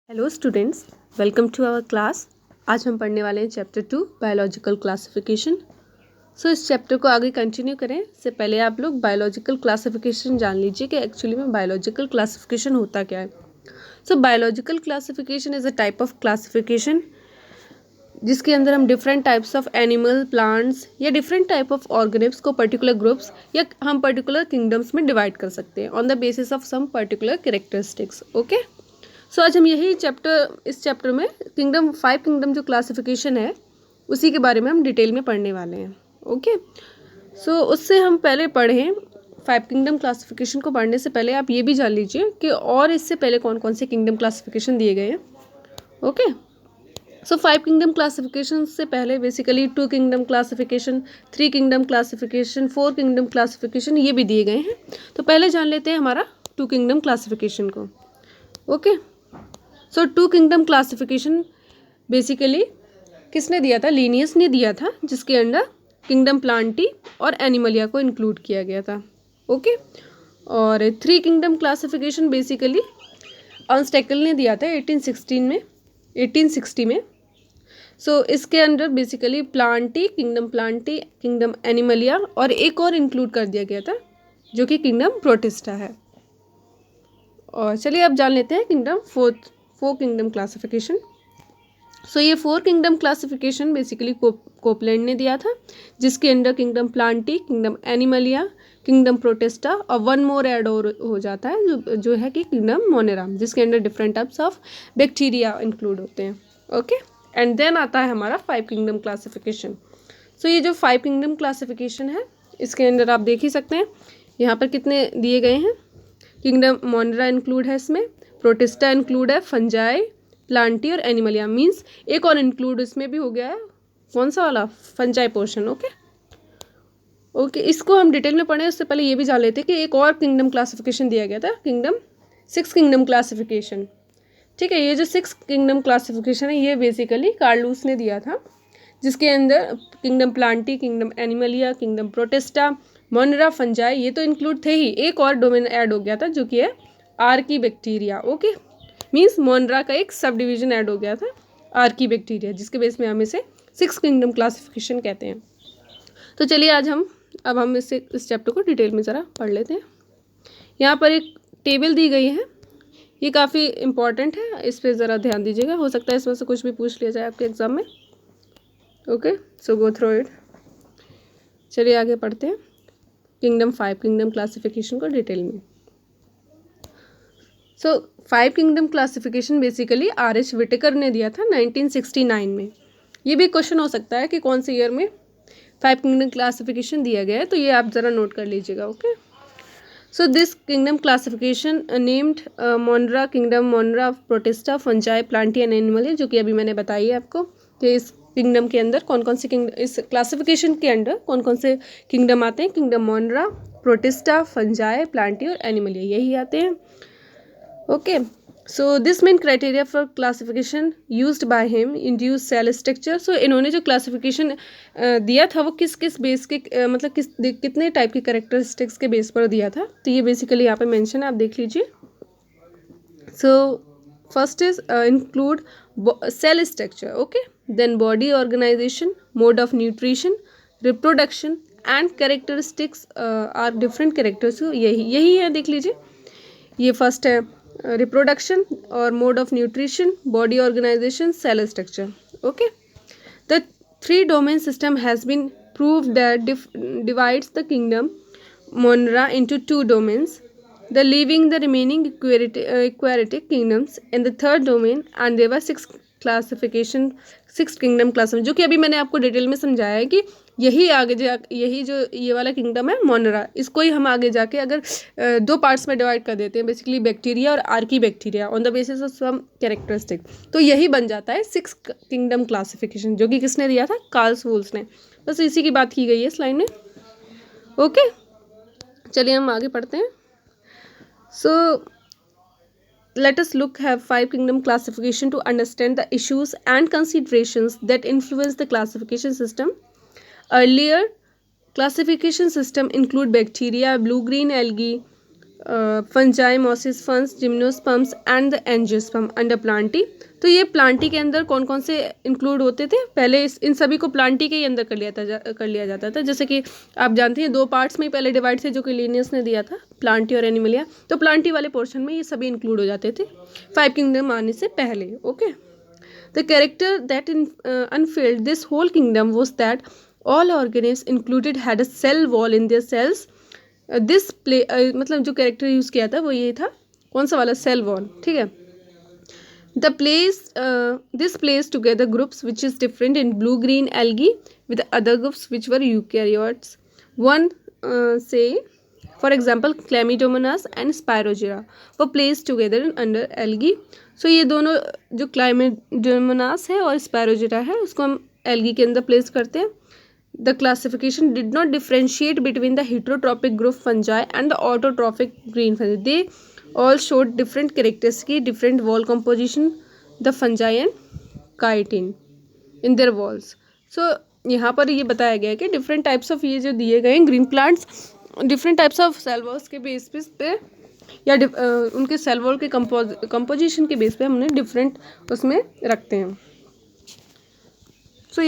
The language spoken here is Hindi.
Hello students, welcome to our class. आज हम पढ़ने वाले हैं चैप्टर 2 बायोलॉजिकल क्लासिफिकेशन। इस चैप्टर को आगे कंटिन्यू करें इससे पहले आप लोग बायोलॉजिकल क्लासिफिकेशन जान लीजिए कि एक्चुअली में बायोलॉजिकल क्लासिफिकेशन होता क्या है। Biological classification is a type of classification जिसके अंदर हम different types of animal, plants या डिफरेंट टाइप ऑफ ऑर्गेनिम्स को पर्टिकुलर ग्रुप्स या हम पर्टिकुलर किंगडम्स में डिवाइड कर सकते हैं on the basis of some particular characteristics. Okay, आज हम यही इस चैप्टर में फाइव किंगडम जो क्लासिफिकेशन है उसी के बारे में हम डिटेल में पढ़ने वाले हैं। ओके, उससे हम पहले पढ़ें फाइव किंगडम क्लासिफिकेशन को पढ़ने से पहले आप ये भी जान लीजिए कि और इससे पहले कौन कौन से किंगडम क्लासिफिकेशन दिए गए हैं। ओके, फाइव किंगडम क्लासिफिकेशन से पहले basically 2 kingdom classification, 3 kingdom classification, 4 kingdom classification ये भी दिए गए हैं। तो पहले जान लेते हैं हमारा 2 किंगडम क्लासिफिकेशन को। ओके, 2 किंगडम क्लासिफिकेशन बेसिकली किसने दिया था? लीनियस ने दिया था, जिसके अंडर किंगडम प्लांटी और एनिमलिया को इंक्लूड किया गया था। ओके, और 3 किंगडम क्लासिफिकेशन बेसिकली अर्नस्टैकल ने दिया था 1860 में। इसके अंदर बेसिकली प्लांटी, किंगडम एनिमलिया और एक और इंक्लूड कर दिया गया था जो कि किंगडम प्रोटिस्टा है। और चलिए अब जान लेते हैं किंगडम फोर किंगडम क्लासिफिकेशन। ये 4 किंगडम क्लासिफिकेशन बेसिकली कोपलैंड ने दिया था, जिसके under kingdom Plantae, kingdom Animalia, kingdom protista और वन मोर ऐड हो जाता है जो है कि किंगडम मोनेराम, जिसके अंदर different types of bacteria include होते हैं। ओके, एंड देन आता है हमारा 5 किंगडम क्लासिफिकेशन। ये जो 5 किंगडम क्लासिफिकेशन है इसके अंदर आप देख ही सकते हैं यहाँ पर कितने दिए गए हैं। किंगडम मोनेरा इंक्लूड है, इसमें प्रोटिस्टा इंक्लूड है, फंजाई, प्लांटी और एनिमलिया, मीन्स एक और इंक्लूड इसमें भी हो गया है। कौन सा वाला? Fungi portion. ओके, इसको हम डिटेल में पढ़ें उससे पहले ये भी जान लेते हैं कि एक और किंगडम क्लासिफिकेशन दिया गया था, सिक्स किंगडम क्लासिफिकेशन। ठीक है, ये जो 6 किंगडम क्लासिफिकेशन है ये बेसिकली कार्लूस ने दिया था, जिसके अंदर kingdom Plantae, kingdom Animalia, kingdom protista, Monera, fungi ये तो इंक्लूड थे ही, एक और डोमेन ऐड हो गया था जो कि है Archie bacteria. Okay, means Monera का एक सब डिवीजन ऐड हो गया था आर्की बैक्टीरिया, जिसके बेस में हम इसे 6 किंगडम क्लासिफिकेशन कहते हैं। तो चलिए आज हम इस चैप्टर को डिटेल में ज़रा पढ़ लेते हैं। यहाँ पर एक टेबल दी गई है, ये काफ़ी इंपॉर्टेंट है, इस पर ज़रा ध्यान दीजिएगा, हो सकता है इसमें से कुछ भी पूछ लिया जाए आपके एग्जाम में। Okay, go through it. चलिए आगे पढ़ते हैं फाइव किंगडम क्लासिफिकेशन को डिटेल में। 5 kingdom classification basically R.H. Whittaker ने दिया था 1969 में। ये भी क्वेश्चन हो सकता है कि कौन से ईयर में 5 किंगडम क्लासिफिकेशन दिया गया है, तो ये आप ज़रा नोट कर लीजिएगा। Okay, this kingdom classification named Monera, kingdom Monera, Protista, Fungi, Plantae and animal, जो कि अभी मैंने बताई है आपको कि इस किंगडम के अंदर कौन कौन से इस क्लासिफिकेशन के अंदर कौन कौन से किंगडम आते हैं। Kingdom Monera, Protista, Fungi, Plantae और एनिमलिया यही आते हैं। Okay, this main criteria for classification used by him इंड्यूस सेल स्ट्रक्चर। इन्होंने जो क्लासिफिकेशन दिया था वो किस बेस के मतलब कितने टाइप के कैरेक्टरिस्टिक्स के बेस पर दिया था, तो ये बेसिकली यहाँ पे मेंशन है, आप देख लीजिए। First is include cell structure, okay, then body organisation, mode of nutrition, reproduction and characteristics are different characters. यही है, देख लीजिए। ये फर्स्ट है रिप्रोडक्शन और mode of nutrition, body organisation, cell structure. Okay, the 3 domain system has been proved that divides the kingdom Monera into 2 domains, the leaving the remaining aquatic kingdoms in the 3rd domain, and there were 6 kingdom classification, जो कि अभी मैंने आपको डिटेल में समझाया है कि यही जो ये वाला किंगडम है मोनेरा, इसको ही हम आगे जाके अगर 2 पार्ट्स में डिवाइड कर देते हैं, बेसिकली बैक्टीरिया और archaebacteria on the basis of some characteristic, तो यही बन जाता है 6 किंगडम क्लासिफिकेशन, जो कि किसने दिया था? कार्ल वुल्फ ने। बस इसी की बात की गई है स्लाइड में। ओके, चलिए हम आगे पढ़ते हैं। Let us have 5 kingdom classification to understand the issues and considerations that influence the classification system. Earlier classification system include bacteria, blue-green algae, fungi, mosses gymnosperms and the angiosperm under Plantae. तो ये प्लांटी के अंदर कौन कौन से इंक्लूड होते थे, पहले इन सभी को प्लांटी के ही अंदर कर लिया जाता था। जैसे कि आप जानते हैं 2 पार्ट्स में ही पहले डिवाइड थे जो कि लिनियस ने दिया था, प्लांटी और एनिमलिया। तो प्लांटी वाले पोर्शन में ये सभी इंक्लूड हो जाते थे 5 किंगडम आने से पहले। Okay, the character that unified this whole kingdom was that all organisms included had a cell wall in their cells. This play मतलब जो कैरेक्टर यूज़ किया था वो ये था, कौन सा वाला, सेल वॉल। ठीक है, the place this place together groups which is different in blue green algae with other groups which were eukaryotes. One say for example Chlamydomonas and Spirogyra वो place together under algae. So ये दोनों जो क्लैमिडोमोनास है और स्पायरोजेरा है उसको हम एल्गी के अंदर प्लेस करते हैं। The classification did not differentiate between the heterotrophic group fungi and the autotrophic green fungi. They all showed different characteristics, different wall composition, the fungi and chitin in their walls. So यहाँ पर ये बताया गया है कि डिफरेंट टाइप्स ऑफ ये जो दिए गए हैं green plants different types of cell walls के बेस पे या उनके सेल वॉल के कंपोजिशन के बेस पे हमने डिफरेंट उसमें रखते हैं।